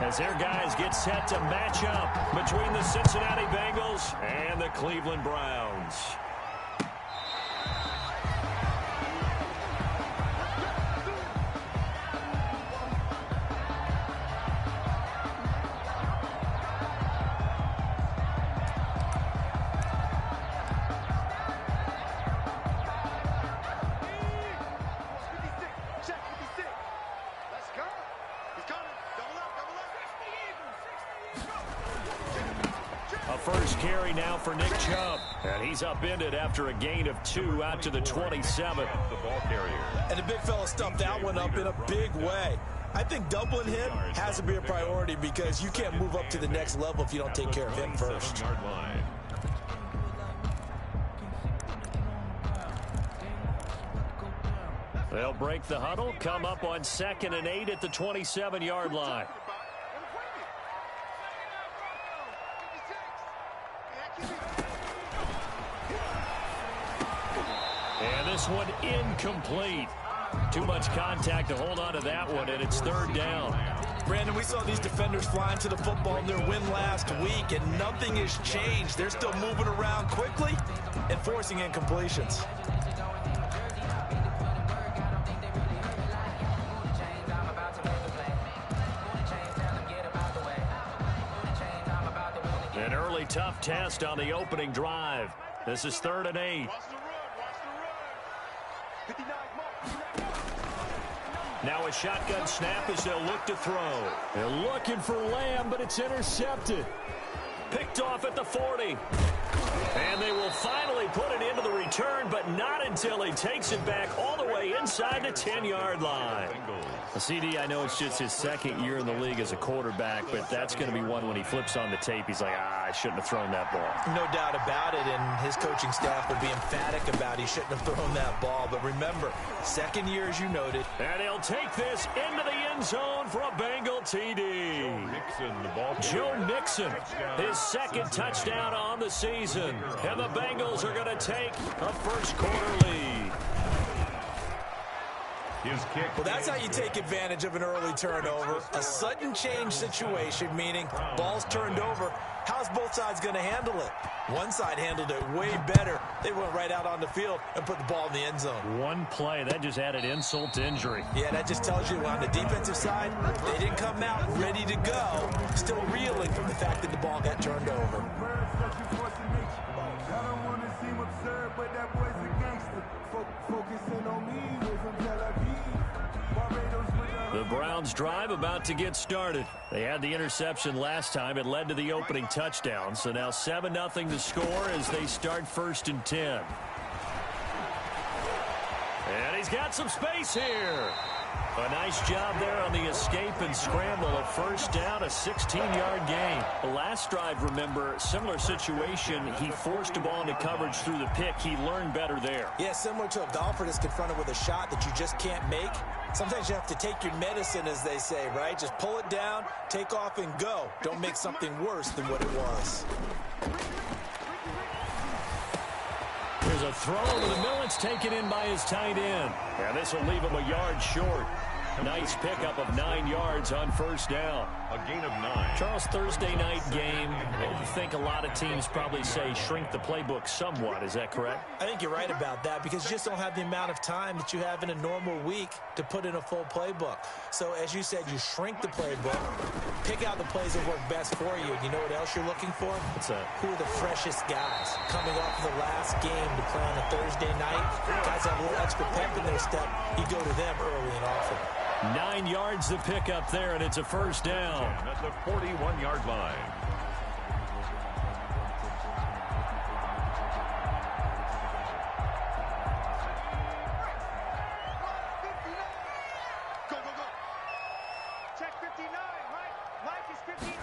as their guys get set to match up between the Cincinnati Bengals and the Cleveland Browns. First carry now for Nick Chubb. And he's upended after a gain of 2 out to the 27. The ball carrier. And the big fella stuffed that one up in a big way. I think doubling him has to be a priority because you can't move up to the next level if you don't take care of him first. They'll break the huddle, come up on 2nd and 8 at the 27-yard line. And this one incomplete. Too much contact to hold on to that one, and it's 3rd down. Brandon, we saw these defenders flying to the football in their win last week, and nothing has changed. They're still moving around quickly and forcing incompletions. An early tough test on the opening drive. This is 3rd and 8. Now a shotgun snap as they'll look to throw. They're looking for Lamb, but it's intercepted. Picked off at the 40. And they will finally put it into the return, but not until he takes it back all the way inside the 10-yard line. CD, I know it's just his 2nd year in the league as a quarterback, but that's going to be one when he flips on the tape. He's like, I shouldn't have thrown that ball. No doubt about it, and his coaching staff will be emphatic about he shouldn't have thrown that ball. But remember, 2nd year, as you noted. And he'll take this into the end zone for a Bengal TD. Joe Mixon, his 2nd touchdown on the season. And the Bengals are going to take a first-quarter lead. Well, that's how you take advantage of an early turnover. A sudden change situation, meaning ball's turned over. How's both sides going to handle it? One side handled it way better. They went right out on the field and put the ball in the end zone. One play, that just added insult to injury. Yeah, that just tells you on the defensive side, they didn't come out ready to go, still reeling from the fact that the ball got turned over. I don't want to seem absurd, but that boy's a gangster. Focusing on me with from Tel Aviv. The Browns drive about to get started. They had the interception last time. It led to the opening touchdown. So now 7-0 to score as they start 1st and 10. And he's got some space here. A nice job there on the escape and scramble. A first down, a 16-yard gain. The last drive, remember, similar situation. He forced the ball into coverage through the pick. He learned better there. Yeah, similar to a golfer that's confronted with a shot that you just can't make. Sometimes you have to take your medicine, as they say, right? Just pull it down, take off, and go. Don't make something worse than what it was. There's a throw over the middle. It's taken in by his tight end. And this will leave him a yard short. Nice pickup of 9 yards on first down. A gain of 9. Charles, Thursday night game, I think a lot of teams probably say shrink the playbook somewhat. Is that correct? I think you're right about that because you just don't have the amount of time that you have in a normal week to put in a full playbook. So, as you said, you shrink the playbook, pick out the plays that work best for you. You know what else you're looking for? What's that? Who are the freshest guys coming off of the last game to play on a Thursday night? Guys have a little extra pep in their step. You go to them early and often. 9 yards to pick up there, and it's a first down. At the 41-yard line. Go, go, go. Check 59. Mike is 15.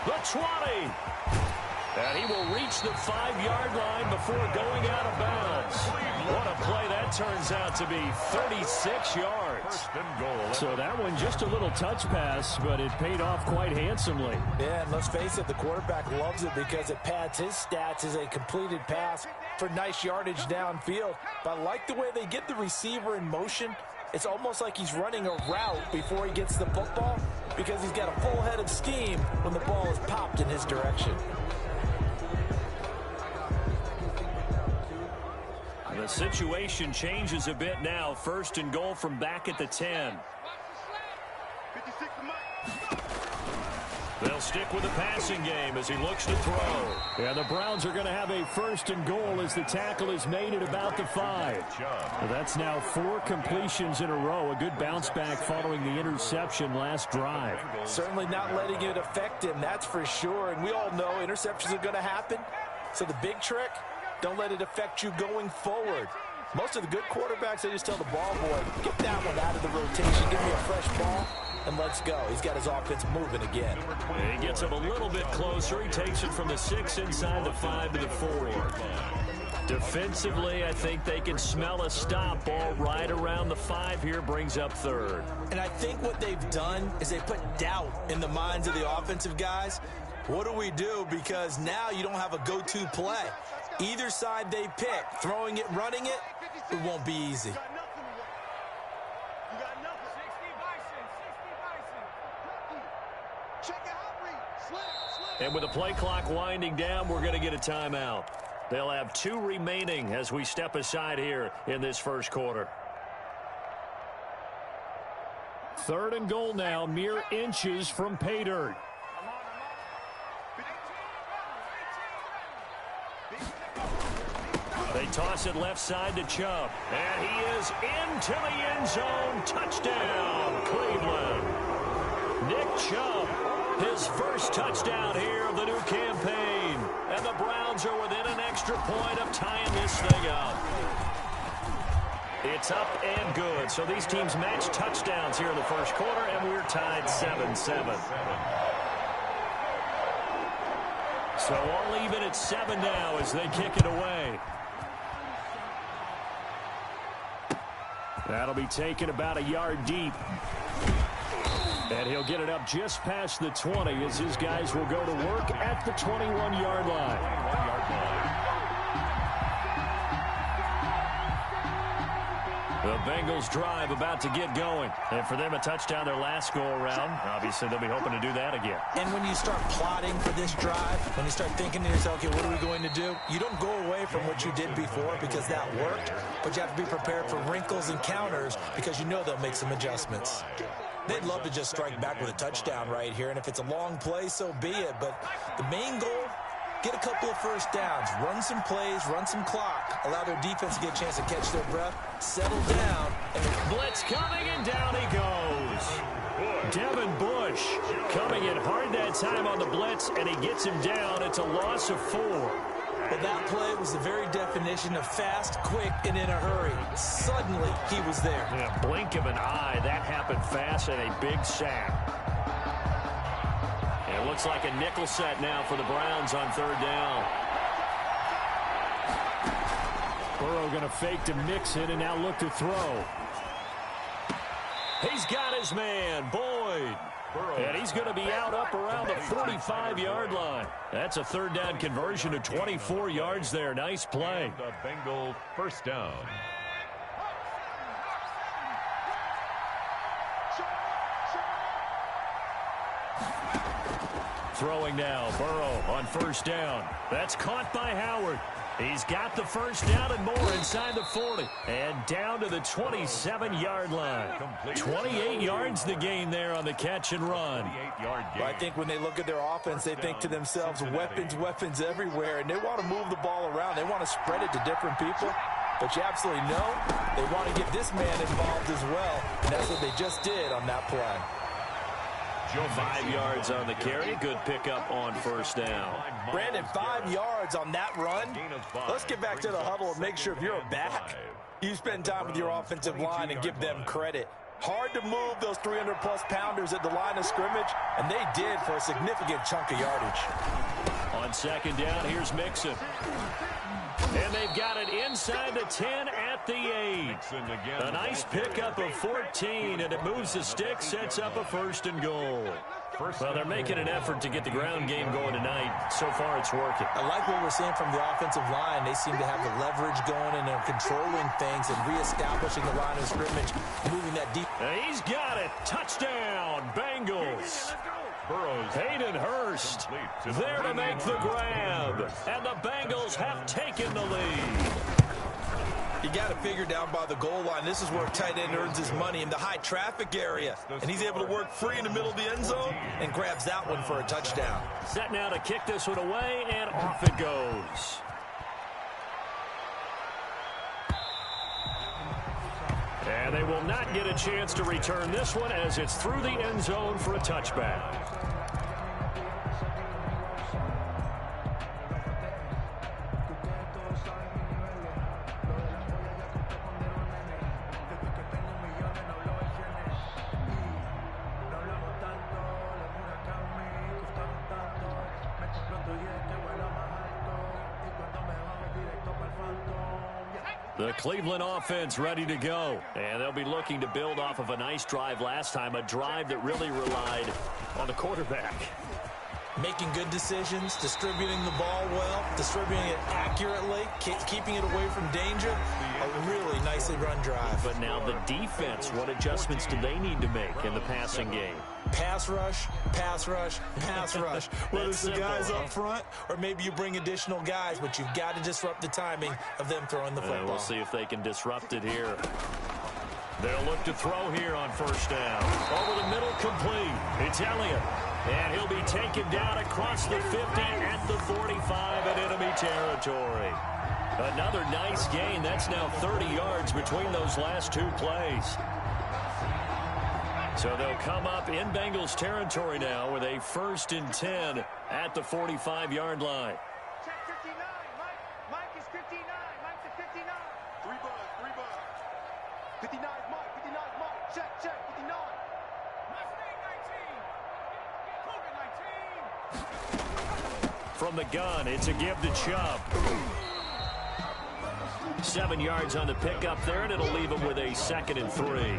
The 20. And he will reach the 5-yard line before going out of bounds. What a play that turns out to be, 36 yards. So that one just a little touch pass, but it paid off quite handsomely. Yeah, and let's face it, the quarterback loves it because it pads his stats as a completed pass for nice yardage downfield. But I like the way they get the receiver in motion It's almost like he's running a route before he gets the football because he's got a full head of steam when the ball is popped in his direction. The situation changes a bit now. First and goal from back at the 10. They'll stick with the passing game as he looks to throw. Yeah, the Browns are going to have a first and goal as the tackle is made at about the 5. Well, that's now 4 completions in a row. A good bounce back following the interception last drive. Certainly not letting it affect him, that's for sure. And we all know interceptions are going to happen. So the big trick, don't let it affect you going forward. Most of the good quarterbacks, they just tell the ball boy, get that one out of the rotation, give me a fresh ball, and let's go. He's got his offense moving again. He gets him a little bit closer. He takes it from the 6 inside the 5 to the 4. Defensively, I think they can smell a stop. Ball right around the 5 here, brings up 3rd. And I think what they've done is they put doubt in the minds of the offensive guys. What do we do? Because now you don't have a go-to play. Either side they pick, throwing it, running it, it won't be easy. And with the play clock winding down, we're going to get a timeout. They'll have 2 remaining as we step aside here in this first quarter. 3rd and goal now, mere inches from pay dirt. They toss it left side to Chubb. And he is into the end zone. Touchdown, Cleveland. Nick Chubb, his first touchdown here of the new campaign. And the Browns are within an extra point of tying this thing up. It's up and good. So these teams match touchdowns here in the first quarter, and we're tied 7-7. So all even at 7 now as they kick it away. That'll be taken about a yard deep. And he'll get it up just past the 20 as his guys will go to work at the 21-yard line. The Bengals drive about to get going. And for them, a touchdown their last go-around. Obviously, they'll be hoping to do that again. And when you start plotting for this drive, when you start thinking to yourself, okay, what are we going to do? You don't go away from what you did before because that worked. But you have to be prepared for wrinkles and counters because you know they'll make some adjustments. They'd love to just strike back with a touchdown right here. And if it's a long play, so be it. But the main goal, get a couple of first downs, run some plays, run some clock, allow their defense to get a chance to catch their breath, settle down. And blitz coming, and down he goes. Devin Bush coming in hard that time on the blitz, and he gets him down. It's a loss of 4. Well, that play was the very definition of fast, quick, and in a hurry. Suddenly, he was there. Yeah, blink of an eye. That happened fast, and a big sack. It looks like a nickel set now for the Browns on 3rd down. Burrow going to fake to Mixon and now look to throw. He's got his man, Boyd. And he's going to be out up around the 45-yard line. That's a 3rd down conversion of 24 yards there. Nice play. The Bengals first down. Throwing now, Burrow on 1st down. That's caught by Howard. He's got the 1st down and more inside the 40. And down to the 27-yard line. 28 yards the gain there on the catch and run. Well, I think when they look at their offense, they think to themselves, weapons, weapons everywhere. And they want to move the ball around. They want to spread it to different people. But you absolutely know they want to get this man involved as well. And that's what they just did on that play. 5 yards on the carry. Good pickup on 1st down. Brandon, 5 yards on that run. Let's get back to the huddle and make sure if you're a back, you spend time with your offensive line and give them credit. Hard to move those 300-plus pounders at the line of scrimmage, and they did for a significant chunk of yardage. On 2nd down, here's Mixon. And they've got it inside the 10 at the 8. A nice pickup of 14, and it moves the stick, sets up a 1st and goal. Well, they're making an effort to get the ground game going tonight. So far, it's working. I like what we're seeing from the offensive line. They seem to have the leverage going, and they're controlling things and reestablishing the line of scrimmage, moving And he's got it. Touchdown, Bengals. Hayden Hurst there to make the grab. And the Bengals have taken the lead. You got to figure down by the goal line. This is where a tight end earns his money, in the high traffic area. And he's able to work free in the middle of the end zone and grabs that one for a touchdown. Set now to kick this one away, and off it goes. And they will not get a chance to return this one as it's through the end zone for a touchback. The Cleveland offense ready to go. And they'll be looking to build off of a nice drive last time, a drive that really relied on the quarterback. Making good decisions, distributing the ball well, distributing it accurately, keeping it away from danger. A really nicely run drive. But now the defense, what adjustments do they need to make in the passing game? Pass rush, pass rush, pass rush. Whether it's the guys up front or maybe you bring additional guys, but you've got to disrupt the timing of them throwing the football. We'll see if they can disrupt it here. They'll look to throw here on first down. Over the middle, complete. It's Elliott. And he'll be taken down across the 50 at the 45 in enemy territory. Another nice gain. That's now 30 yards between those last two plays. So they'll come up in Bengals territory now with a 1st and 10 at the 45-yard line. Check 59. Mike is 59. Mike's at 59. 3 bucks. 59 is Mike. 59 is Mike. Check. 59. From the gun, it's a give to Chubb. 7 yards on the pickup there, and it'll leave him with a 2nd and 3.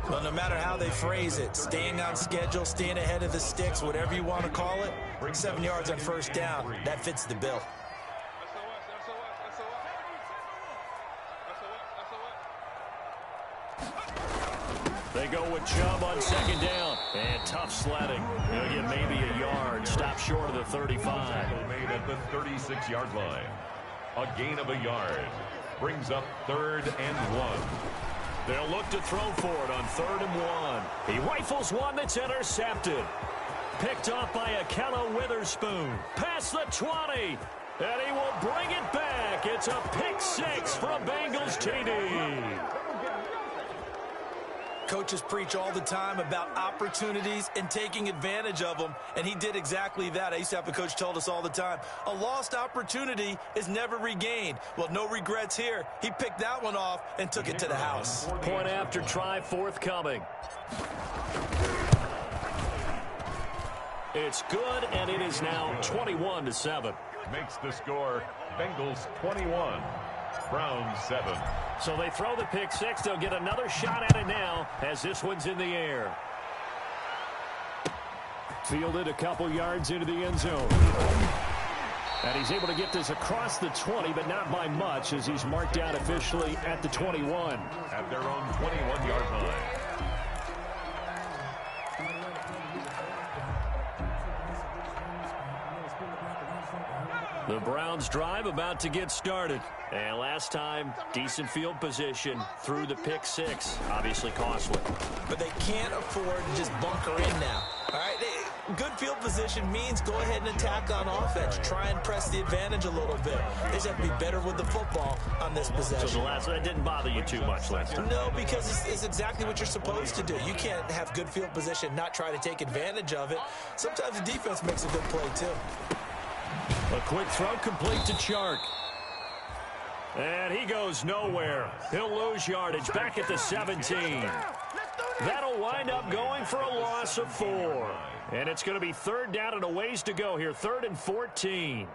Well, no matter how they phrase it, staying on schedule, staying ahead of the sticks, whatever you want to call it, 7 yards on first down, that fits the bill. They go with Chubb on 2nd down. And tough sledding. He'll get maybe a yard. Stop short of the 35. Made at the 36-yard line. A gain of a yard. Brings up 3rd and 1. They'll look to throw for it on 3rd and 1. He rifles one that's intercepted. Picked off by Akello Witherspoon. Past the 20. And he will bring it back. It's a pick 6 from Bengals TD. Coaches preach all the time about opportunities and taking advantage of them, and he did exactly that. I used to have a coach told us all the time, a lost opportunity is never regained. Well, no regrets here. He picked that one off and took it to the house. Point after try forthcoming. It's good, and it is now 21-7. Makes the score Bengals 21. Browns 7. So they throw the pick 6. They'll get another shot at it now as this one's in the air. Fielded a couple yards into the end zone. And he's able to get this across the 20, but not by much as he's marked out officially at the 21. At their own 21-yard line. The Browns drive about to get started. And last time, decent field position through the pick 6. Obviously costly. But they can't afford to just bunker in now. All right, good field position means go ahead and attack on offense. Try and press the advantage a little bit. They just have to be better with the football on this possession. So that didn't bother you too much last time? No, because it's exactly what you're supposed to do. You can't have good field position, not try to take advantage of it. Sometimes the defense makes a good play, too. A quick throw complete to Chark. And he goes nowhere. He'll lose yardage back at the 17. That'll wind up going for a loss of 4. And it's going to be 3rd down and a ways to go here. 3rd and 14.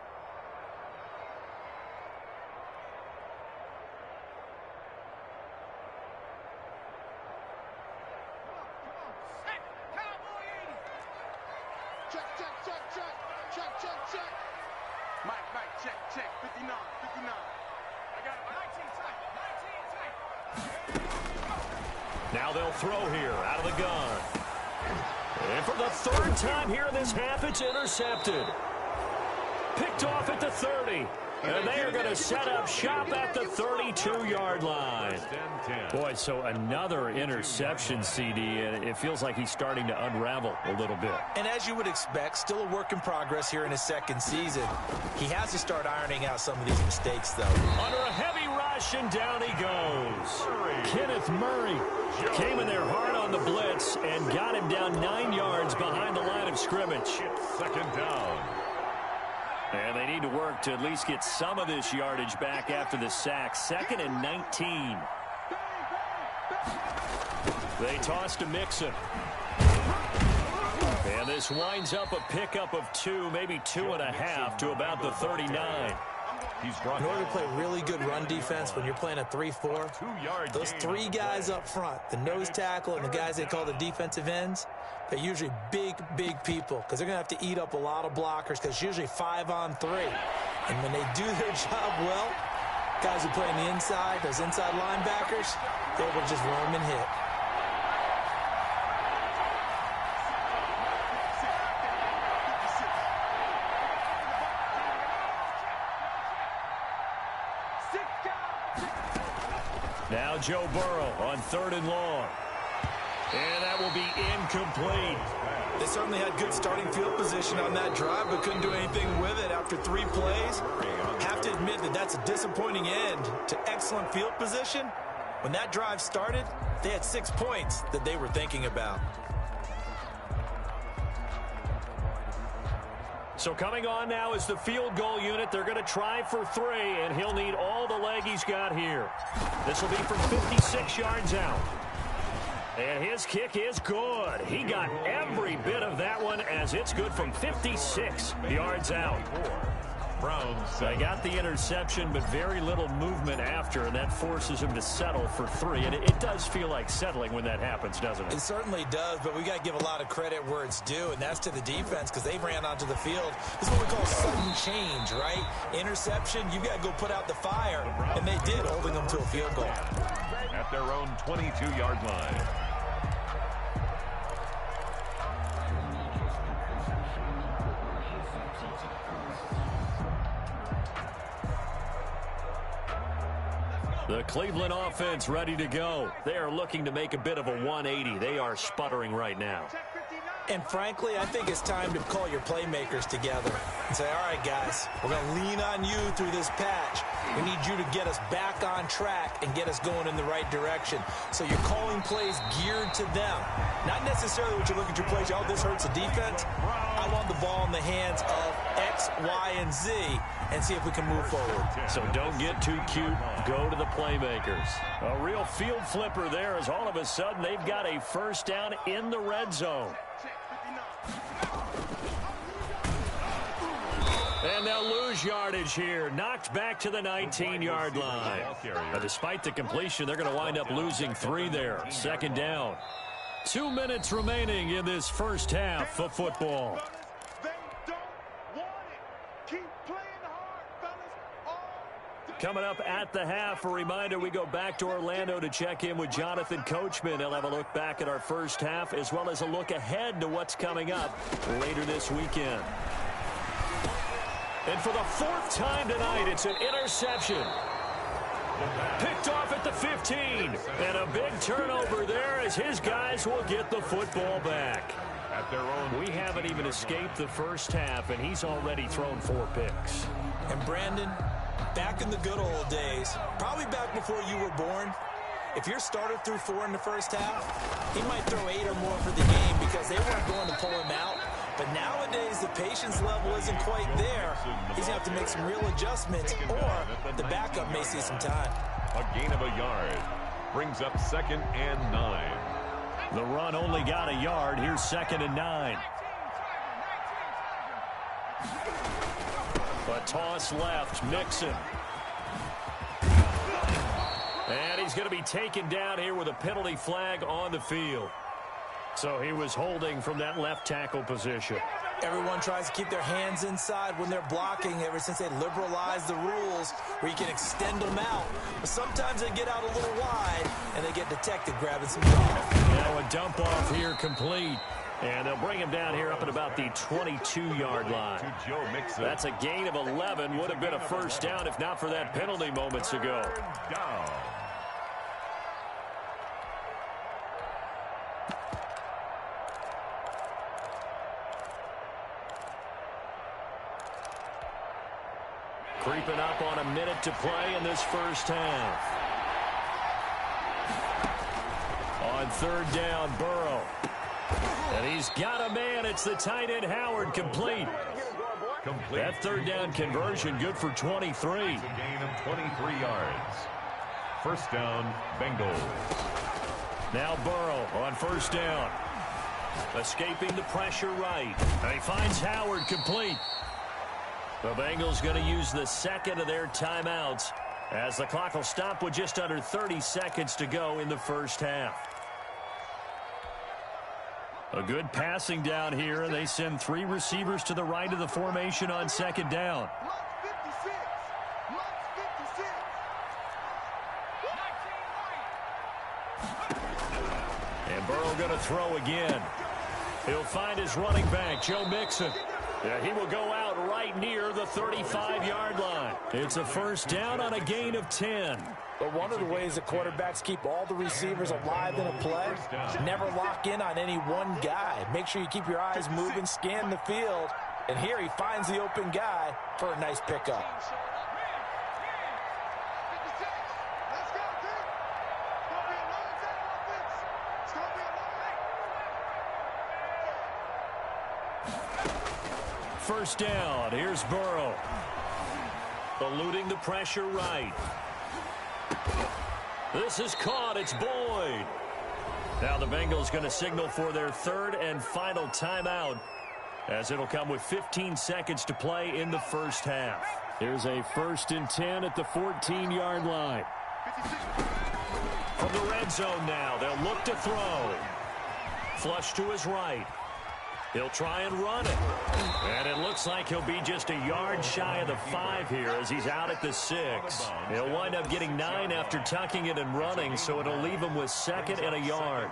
Check. 59. I got it. 19 tight. Now they'll throw here out of the gun. And for the third time here in this half, it's intercepted. Picked off at the 30. And they are going to set up shop at the 32-yard line. Boy, so another interception, CD, and it feels like he's starting to unravel a little bit. And as you would expect, still a work in progress here in his second season. He has to start ironing out some of these mistakes, though. Under a heavy rush, and down he goes. Kenneth Murray came in there hard on the blitz and got him down 9 yards behind the line of scrimmage. Second down. And they need to work to at least get some of this yardage back after the sack. 2nd and 19. They toss to Mixon. And this winds up a pickup of 2, maybe 2.5 to about the 39. In order to play really good run defense when you're playing a 3-4, those 3 guys up front, the nose tackle and the guys they call the defensive ends, they're usually big, big people because they're going to have to eat up a lot of blockers because it's usually 5 on 3. And when they do their job well, guys who play on the inside, those inside linebackers, they're able to just roam and hit. Now Joe Burrow on 3rd and long. And that will be incomplete. They certainly had good starting field position on that drive, but couldn't do anything with it after 3 plays. Have to admit that that's a disappointing end to excellent field position. When that drive started, they had 6 points that they were thinking about. So coming on now is the field goal unit. They're going to try for 3, and he'll need all the leg he's got here. This will be from 56 yards out. And his kick is good. He got every bit of that one as it's good from 56 yards out. They got the interception, but very little movement after, and that forces him to settle for 3. And it does feel like settling when that happens, doesn't it? It certainly does, but we got to give a lot of credit where it's due, and that's to the defense because they ran onto the field. This is what we call sudden change, right? Interception, you got to go put out the fire, and they did, holding them to a field goal. At their own 22-yard line. The Cleveland offense ready to go. They are looking to make a bit of a 180. They are sputtering right now. And frankly, I think it's time to call your playmakers together and say, all right, guys, we're going to lean on you through this patch. We need you to get us back on track and get us going in the right direction. So you're calling plays geared to them. Not necessarily what you look at your plays, oh, this hurts the defense. I want the ball in the hands of X, Y, and Z and see if we can move forward. So don't get too cute. Go to the playmakers. A real field flipper there as all of a sudden they've got a first down in the red zone. And they'll lose yardage here. Knocked back to the 19-yard line. Now, despite the completion, they're going to wind up losing 3 there. 2nd down. 2 minutes remaining in this first half of football. Coming up at the half, a reminder, we go back to Orlando to check in with Jonathan Coachman. He'll have a look back at our first half as well as a look ahead to what's coming up later this weekend. And for the 4th time tonight, it's an interception. Picked off at the 15. And a big turnover there as his guys will get the football back. At their own. We haven't even escaped the first half, and he's already thrown 4 picks. And Brandon, back in the good old days, probably back before you were born, if your starter threw 4 in the first half, he might throw 8 or more for the game because they weren't going to pull him out. But nowadays, the patience level isn't quite there. He's going to have to make some real adjustments, or the backup may see some time. A gain of a yard brings up 2nd and 9. The run only got a yard. Here's 2nd and 9. A toss left. Mixon. And he's going to be taken down here with a penalty flag on the field. So he was holding from that left tackle position. Everyone tries to keep their hands inside when they're blocking ever since they liberalized the rules where you can extend them out. But sometimes they get out a little wide, and they get detected grabbing some golf. Now a dump off here complete. And they'll bring him down here up at about the 22-yard line. That's a gain of 11. Would have been a first down if not for that penalty moments ago. Down. Creeping up on a minute to play in this first half. On third down, Burrow. And he's got a man. It's the tight end, Howard, complete. That third down conversion good for 23. It's a gain of 23 yards. First down, Bengals. Now Burrow on first down. Escaping the pressure right. And he finds Howard complete. The Bengals going to use the second of their timeouts as the clock will stop with just under 30 seconds to go in the first half. A good passing down here. They send 3 receivers to the right of the formation on second down. And Burrow going to throw again. He'll find his running back, Joe Mixon. Yeah, he will go out right near the 35-yard line. It's a first down on a gain of 10. But one of the ways the quarterbacks keep all the receivers alive in a play, never lock in on any one guy. Make sure you keep your eyes moving, scan the field. And here he finds the open guy for a nice pickup. First down. Here's Burrow. Eluding the pressure right. This is caught. It's Boyd. Now the Bengals going to signal for their third and final timeout as it'll come with 15 seconds to play in the first half. Here's a 1st and 10 at the 14-yard line. From the red zone now, they'll look to throw. Flush to his right. He'll try and run it. And it looks like he'll be just a yard shy of the 5 here as he's out at the 6. He'll wind up getting 9 after tucking it and running, so it'll leave him with 2nd and a yard.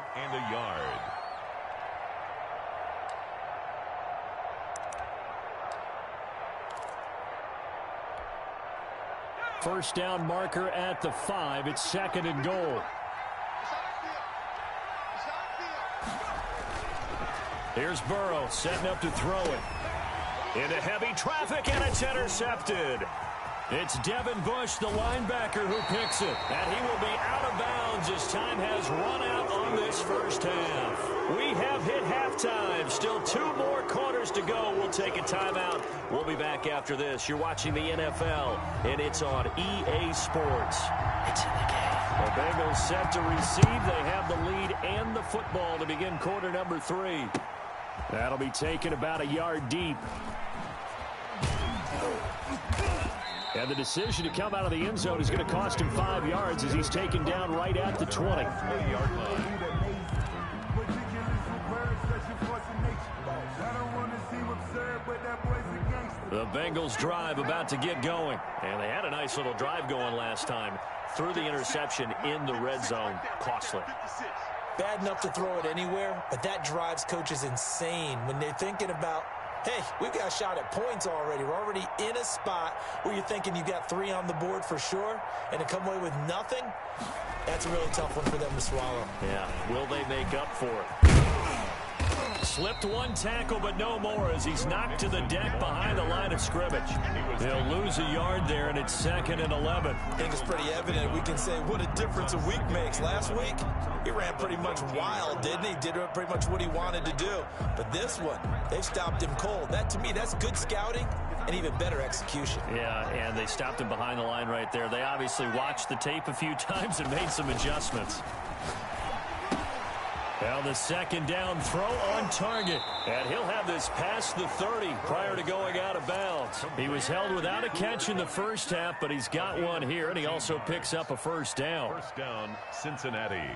First down marker at the 5. It's 2nd and goal. Here's Burrow setting up to throw it. Into heavy traffic, and it's intercepted. It's Devin Bush, the linebacker, who picks it. And he will be out of bounds as time has run out on this first half. We have hit halftime. Still 2 more quarters to go. We'll take a timeout. We'll be back after this. You're watching the NFL, and it's on EA Sports. It's in the game. The Bengals set to receive. They have the lead and the football to begin quarter number 3. That'll be taken about a yard deep. And the decision to come out of the end zone is going to cost him 5 yards as he's taken down right at the 20-yard line. The Bengals drive about to get going. And they had a nice little drive going last time. Threw the interception in the red zone. Costly. Bad enough to throw it anywhere, but that drives coaches insane when they're thinking about, hey, we've got a shot at points already. We're already in a spot where you're thinking you got 3 on the board for sure, and to come away with nothing, that's a really tough one for them to swallow. Yeah, will they make up for it? Slipped 1 tackle, but no more as he's knocked to the deck behind the line of scrimmage. He'll lose a yard there, and it's 2nd and 11. I think it's pretty evident. We can say what a difference a week makes. Last week, he ran pretty much wild, didn't he? Did pretty much what he wanted to do. But this one, they stopped him cold. That, to me, that's good scouting and even better execution. Yeah, and they stopped him behind the line right there. They obviously watched the tape a few times and made some adjustments. Now the 2nd down throw on target. And he'll have this past the 30 prior to going out of bounds. He was held without a catch in the first half, but he's got one here, and he also picks up a first down. First down, Cincinnati.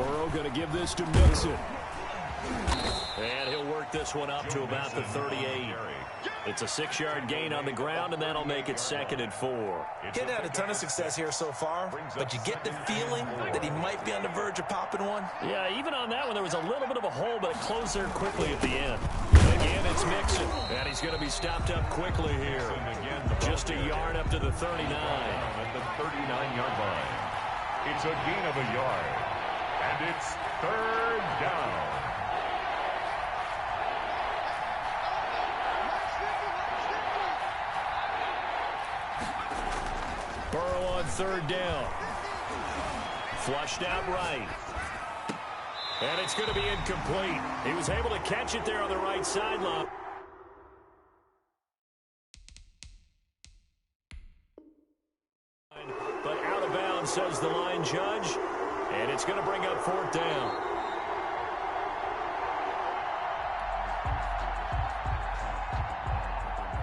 Burrow going to give this to Mixon. And he'll work this one up to about the 38. It's a 6-yard gain on the ground, and that'll make it 2nd and 4. He's had a ton of success here so far, but you get the feeling that he might be on the verge of popping one. Yeah, even on that one, there was a little bit of a hole, but it closed there quickly at the end. Again, it's Mixon, and he's going to be stopped up quickly here. Just a yard up to the 39. At the 39-yard line. It's a gain of a yard, and it's 3rd down. Burrow on 3rd down. Flushed out right. And it's going to be incomplete. He was able to catch it there on the right sideline. But out of bounds, says the line judge. And it's going to bring up 4th down.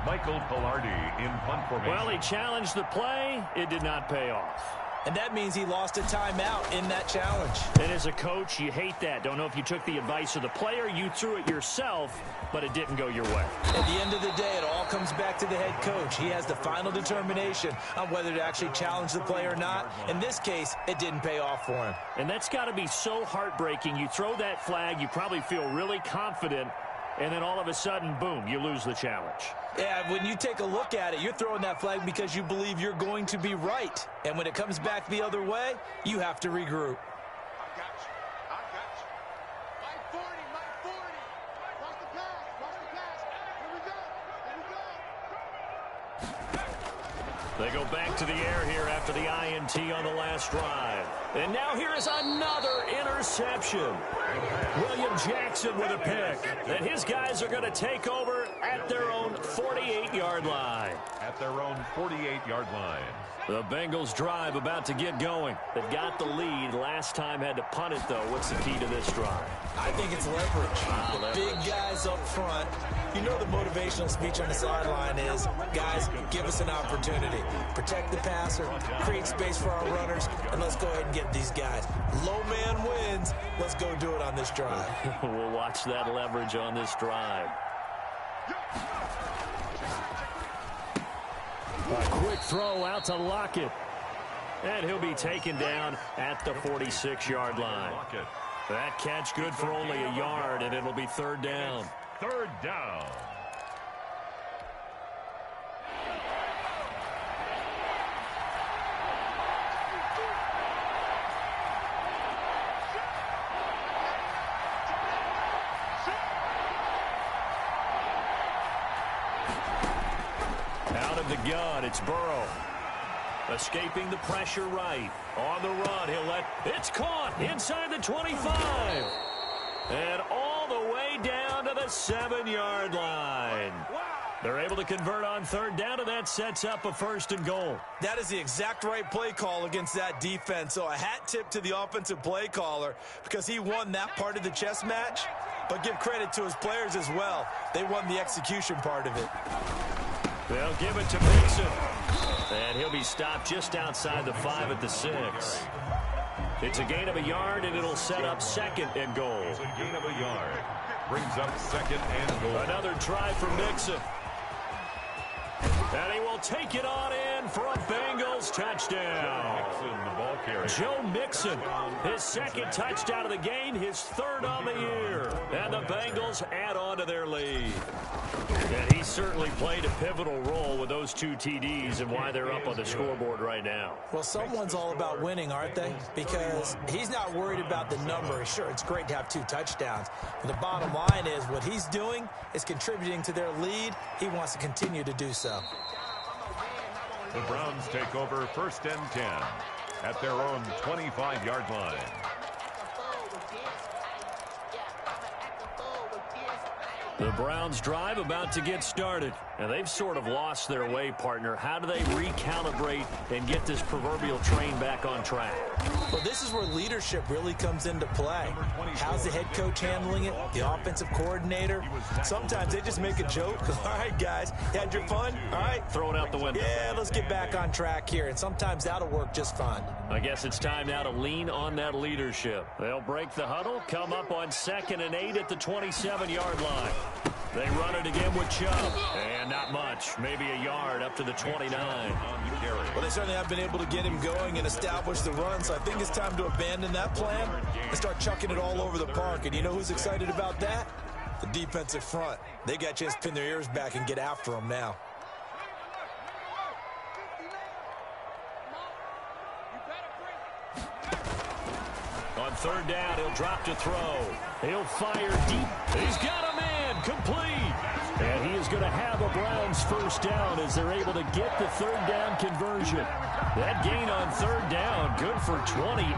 Michael Palardy in punt formation. Well, he challenged the play. It did not pay off. And that means he lost a timeout in that challenge. And as a coach, you hate that. Don't know if you took the advice of the player. You threw it yourself, but it didn't go your way. At the end of the day, it all comes back to the head coach. He has the final determination on whether to actually challenge the play or not. In this case, it didn't pay off for him. And that's got to be so heartbreaking. You throw that flag, you probably feel really confident, and then all of a sudden, boom, you lose the challenge. Yeah, when you take a look at it, you're throwing that flag because you believe you're going to be right. And when it comes back the other way, you have to regroup. I got you. I got you. Mike 40, Mike 40. Watch the pass. Watch the pass. Here we go. Here we go. They go back to the air here after the INT on the last drive. And now here is another interception. William Jackson with a pick. And his guys are going to take over at their own 48-yard line. At their own 48-yard line. The Bengals drive about to get going. They've got the lead. Last time had to punt it, though. What's the key to this drive? I think it's leverage. Big guys up front. You know the motivational speech on the sideline is, guys, give us an opportunity. Protect the passer, create space for our runners, and let's go ahead and get these guys. Low man wins. Let's go do it on this drive. We'll watch that leverage on this drive. A quick throw out to Lockett. And he'll be taken down at the 46-yard line. That catch good for only a yard, and it'll be 3rd down. 3rd down. Out of the gun, it's Burrow. Escaping the pressure right. On the run, it's caught inside the 25. And all the way down to the 7-yard line. They're able to convert on 3rd down, and that sets up a 1st and goal. That is the exact right play call against that defense. So a hat tip to the offensive play caller because he won that part of the chess match. But give credit to his players as well. They won the execution part of it. They'll give it to Mixon. And he'll be stopped just outside the 5 at the 6. It's a gain of a yard, and it'll set up 2nd and goal. It's a gain of a yard. Brings up 2nd and goal. Another try for Mixon. And he will take it on in for a Bengals touchdown. Mixon, the ball carrier. Joe Mixon, his 2nd touchdown of the game, his 3rd on the year. And the Bengals add on to their lead. And he certainly played a pivotal role with those 2 TDs and why they're up on the scoreboard right now. Well, someone's all about winning, aren't they? Because he's not worried about the number. Sure, it's great to have 2 touchdowns. But the bottom line is what he's doing is contributing to their lead. He wants to continue to do so. The Browns take over 1st and 10 at their own 25-yard line. The Browns drive about to get started. And they've sort of lost their way, partner. How do they recalibrate and get this proverbial train back on track? Well, this is where leadership really comes into play. How's the head coach handling it? The offensive coordinator? Sometimes they just make a joke. All right, guys, you had your fun? All right. Throw it out the window. Yeah, let's get back on track here. And sometimes that'll work just fine. I guess it's time now to lean on that leadership. They'll break the huddle, come up on 2nd and 8 at the 27-yard line. They run it again with Chubb. And not much. Maybe a yard up to the 29. Well, they certainly have been able to get him going and establish the run, so I think it's time to abandon that plan and start chucking it all over the park. And you know who's excited about that? The defensive front. They got a chance to pin their ears back and get after him now. On 3rd down, he'll drop to throw. He'll fire deep. He's got a man complete. And he is going to have a Browns first down as they're able to get the 3rd down conversion. That gain on 3rd down, good for 28.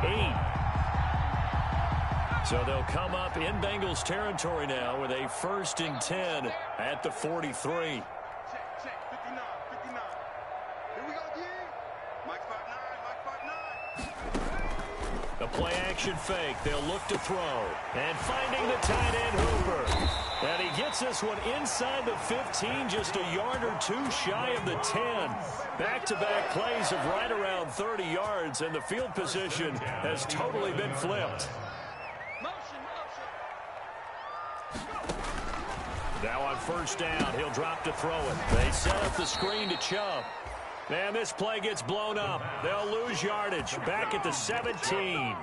So they'll come up in Bengals territory now with a 1st and 10 at the 43. Check, 59, 59. Here we go again. Mike 5'9", Mike 5'9". A play-action fake. They'll look to throw. And finding the tight end, Hooper. And he gets this one inside the 15, just a yard or two shy of the 10. Back-to-back plays of right around 30 yards, and the field position has totally been flipped. Now on 1st down, he'll drop to throw it. They set up the screen to Chubb. And this play gets blown up. They'll lose yardage. Back at the 17.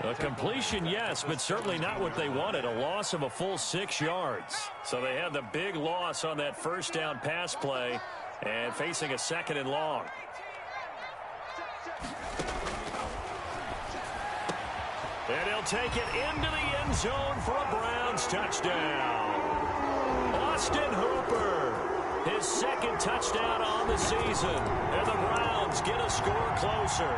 A completion, yes, but certainly not what they wanted. A loss of a full 6 yards. So they had the big loss on that 1st down pass play and facing a 2nd and long. And he'll take it into the end zone for a Browns touchdown. Austin Hooper, his 2nd touchdown on the season. And the Browns get a score closer.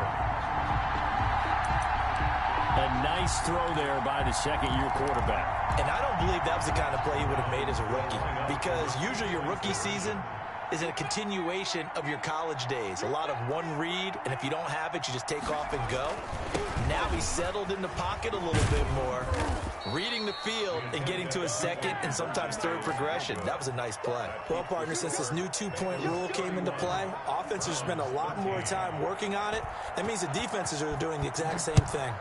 A nice throw there by the 2nd-year quarterback. And I don't believe that was the kind of play he would have made as a rookie, because usually your rookie season is a continuation of your college days. A lot of one read, and if you don't have it, you just take off and go. Now he's settled in the pocket a little bit more, reading the field and getting to a 2nd and sometimes 3rd progression. That was a nice play. Well, partner, since this new 2-point rule came into play, offenses spend a lot more time working on it. That means the defenses are doing the exact same thing.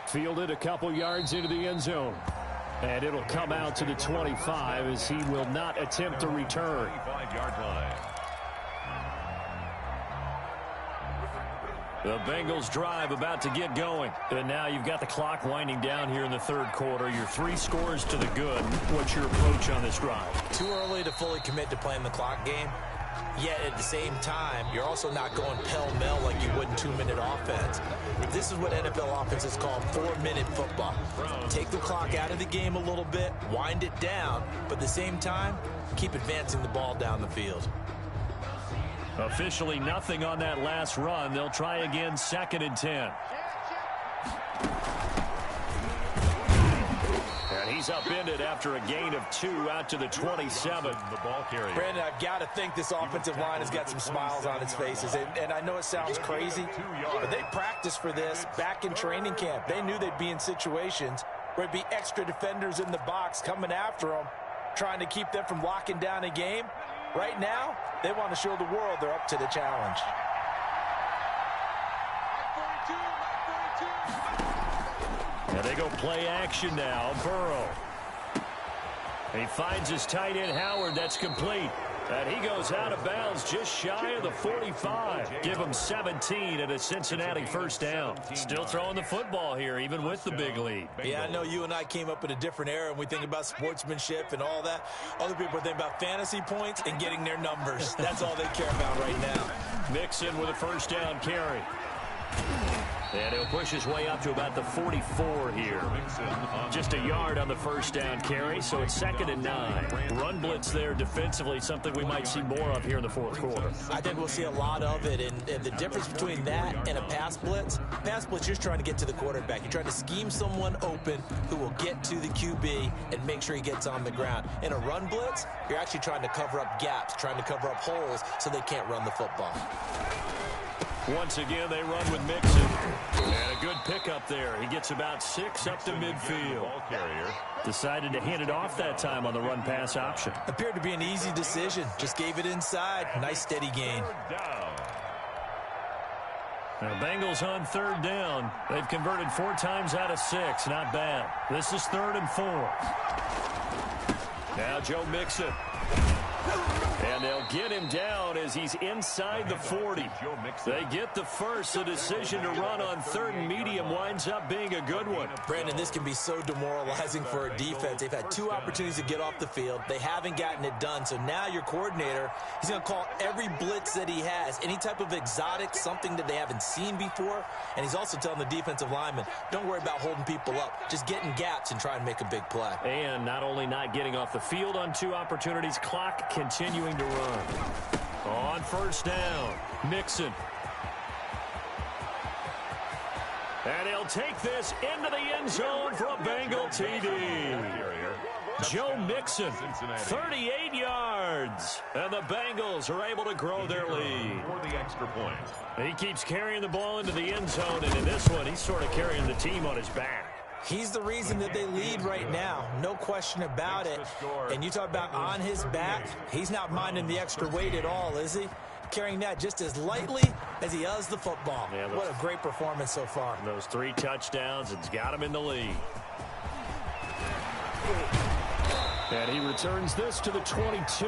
Fielded a couple yards into the end zone. And it'll come out to the 25 as he will not attempt to return. 25-yard line. The Bengals drive about to get going. And now you've got the clock winding down here in the 3rd quarter. Your 3 scores to the good. What's your approach on this drive? Too early to fully commit to playing the clock game. Yet at the same time, you're also not going pell-mell like you would in 2-minute offense. This is what NFL offenses call 4-minute football. Take the clock out of the game a little bit, wind it down, but at the same time, keep advancing the ball down the field. Officially nothing on that last run. They'll try again, 2nd and 10. And he's upended after a gain of 2 out to the 27. The ball carrier. Brandon, I've got to think this offensive line has got some smiles on its faces. And I know it sounds crazy, but they practiced for this back in training camp. They knew they'd be in situations where it'd be extra defenders in the box coming after them, trying to keep them from locking down a game. Right now, they want to show the world they're up to the challenge. And they go play action now. Burrow. He finds his tight end Howard. That's complete. And he goes out of bounds just shy of the 45. Give him 17 at a Cincinnati first down. Still throwing the football here, even with the big lead. Yeah, I know you and I came up in a different era, and we think about sportsmanship and all that. Other people think about fantasy points and getting their numbers. That's all they care about right now. Mixon with a first down carry. And he'll push his way up to about the 44 here. Just a yard on the first down carry, so it's 2nd and 9. Run blitz there defensively, something we might see more of here in the fourth quarter. I think we'll see a lot of it, and the difference between that and a pass blitz, you're trying to get to the quarterback. You're trying to scheme someone open who will get to the QB and make sure he gets on the ground. In a run blitz, you're actually trying to cover up gaps, trying to cover up holes so they can't run the football. Once again, they run with Mixon. And a good pickup there. He gets about 6 up to midfield. Decided to hand it off that time on the run-pass option. Appeared to be an easy decision. Just gave it inside. Nice, steady gain. Now, Bengals on 3rd down. They've converted 4 times out of 6. Not bad. This is 3rd and 4. Now Joe Mixon. And they'll get him down as he's inside the 40. They get the first. The decision to run on 3rd and medium winds up being a good one. Brandon, this can be so demoralizing for a defense. They've had 2 opportunities to get off the field. They haven't gotten it done. So now your coordinator, he's going to call every blitz that he has, any type of exotic, something that they haven't seen before. And he's also telling the defensive lineman, don't worry about holding people up. Just get in gaps and try and make a big play. And not only not getting off the field on 2 opportunities, clock continuing to run. On 1st down, Mixon. And he'll take this into the end zone for a Bengal TD. Joe Mixon, 38 yards. And the Bengals are able to grow their lead. For the extra point. He keeps carrying the ball into the end zone, and in this one, he's sort of carrying the team on his back. He's the reason that they lead right now. No question about it. And you talk about on his back, he's not minding the extra weight at all, is he? Carrying that just as lightly as he does the football. Yeah, what a great performance so far. Those 3 touchdowns, it's got him in the lead. And he returns this to the 22.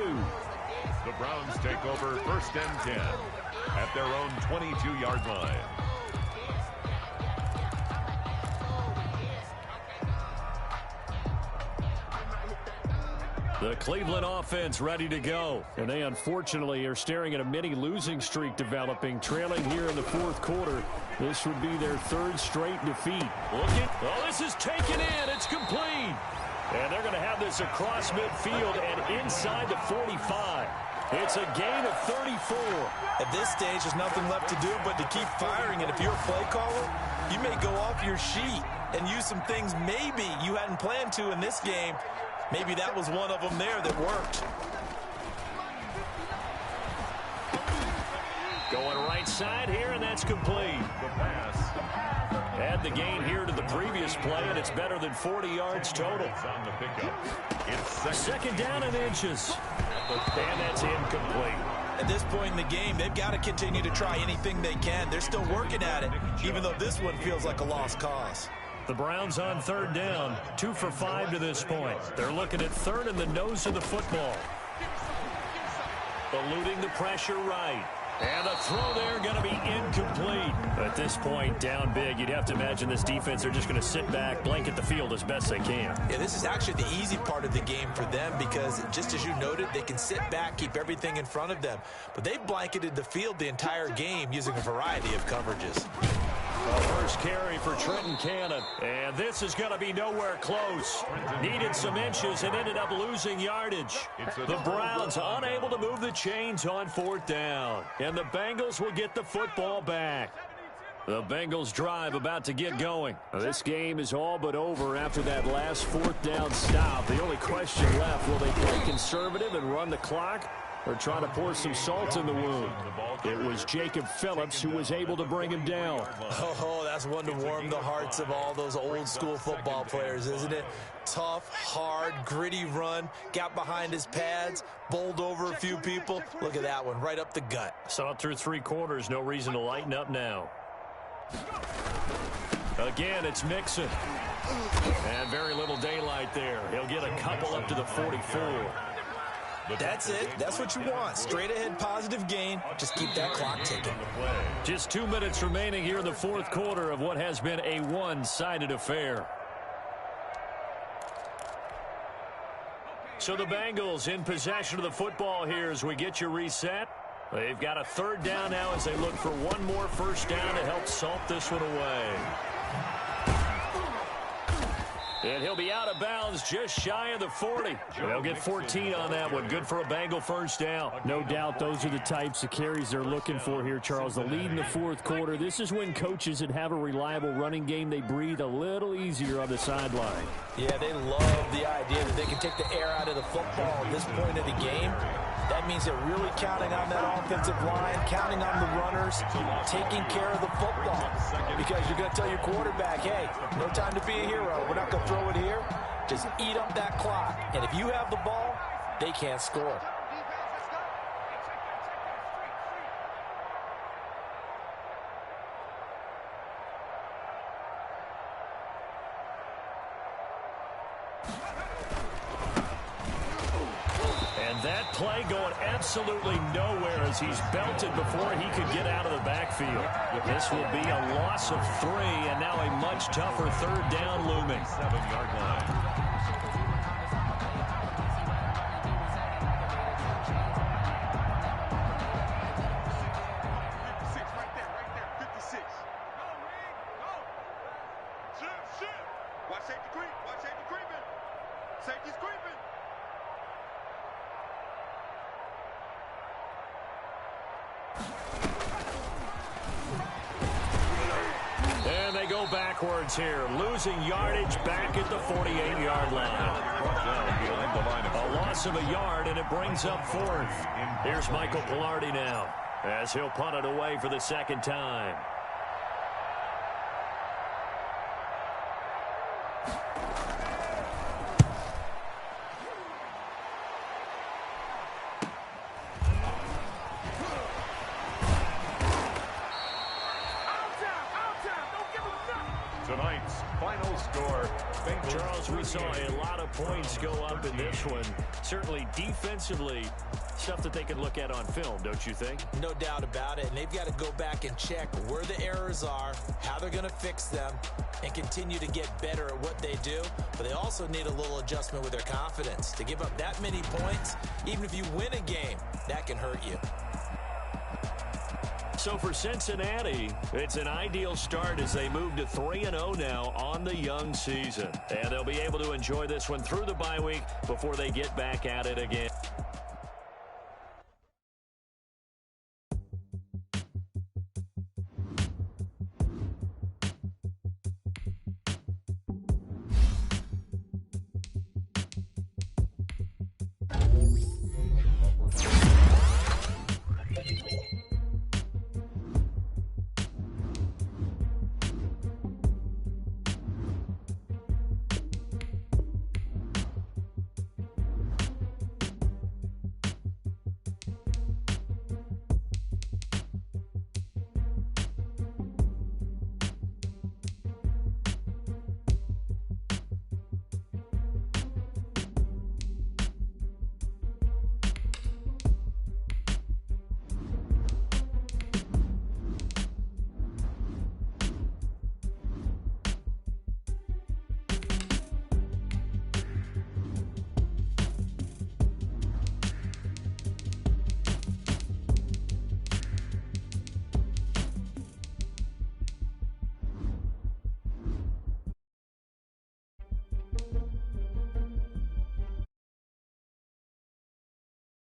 The Browns take over 1st and 10 at their own 22-yard line. The Cleveland offense ready to go. And they unfortunately are staring at a mini losing streak developing, trailing here in the 4th quarter. This would be their 3rd straight defeat. Looking. Oh, this is taken in. It's complete. And they're going to have this across midfield and inside the 45. It's a gain of 34. At this stage, there's nothing left to do but to keep firing. And if you're a play caller, you may go off your sheet and use some things maybe you hadn't planned to in this game. Maybe that was one of them there that worked. Going right side here, and that's complete. The pass. Add the gain here to the previous play, and it's better than 40 yards total. On the pickup. It's 2nd down and inches. And that's incomplete. At this point in the game, they've got to continue to try anything they can. They're still working at it, even though this one feels like a lost cause. The Browns on 3rd down, 2 for 5 to this point. They're looking at 3rd in the nose of the football. Eluding the pressure right. And the throw there going to be incomplete. At this point, down big, you'd have to imagine this defense are just going to sit back, blanket the field as best they can. Yeah, this is actually the easy part of the game for them because, just as you noted, they can sit back, keep everything in front of them. But they've blanketed the field the entire game using a variety of coverages. The first carry for Trenton Cannon. And this is going to be nowhere close. Needed some inches and ended up losing yardage. The Browns unable to move the chains on 4th down. And the Bengals will get the football back. The Bengals drive about to get going. This game is all but over after that last 4th down stop. The only question left, will they play conservative and run the clock, or try to pour some salt in the wound? It was Jacob Phillips who was able to bring him down. Oh, that's one to warm the hearts of all those old school football players, isn't it? Tough, hard, gritty run, got behind his pads, bowled over a few people. Look at that one, right up the gut. Saw it through 3 quarters, no reason to lighten up now. Again, it's Mixon. And very little daylight there. He'll get a couple up to the 44. That's it. That's what you want. Straight ahead positive gain. Just keep that clock ticking. Just 2 minutes remaining here in the 4th quarter of what has been a one-sided affair. So the Bengals in possession of the football here as we get you reset. They've got a third down now as they look for one more first down to help salt this one away. And he'll be out of bounds just shy of the 40. They'll get 14 on that one. Good for a Bengal first down. No doubt those are the types of carries they're looking for here, Charles. The lead in the fourth quarter. This is when coaches that have a reliable running game, they breathe a little easier on the sideline. Yeah, they love the idea that they can take the air out of the football at this point of the game. That means they're really counting on that offensive line, counting on the runners, taking care of the football. Because you're going to tell your quarterback, hey, no time to be a hero. We're not going to throw it here. Just eat up that clock. And if you have the ball, they can't score. That play going absolutely nowhere as he's belted before he could get out of the backfield. This will be a loss of 3, and now a much tougher third down looming. 7-yard line. And they go backwards here, losing yardage back at the 48-yard line. A loss of a yard, and it brings up 4th. Here's Michael Pilardi now, as he'll punt it away for the second time. Tonight's final score, Bengals. Charles, we saw a lot of points go up in this one. Certainly defensively, stuff that they can look at on film, don't you think? No doubt about it. And they've got to go back and check where the errors are, how they're going to fix them, and continue to get better at what they do. But they also need a little adjustment with their confidence. To give up that many points, even if you win a game, that can hurt you. So for Cincinnati, it's an ideal start as they move to 3-0 now on the young season. And they'll be able to enjoy this one through the bye week before they get back at it again.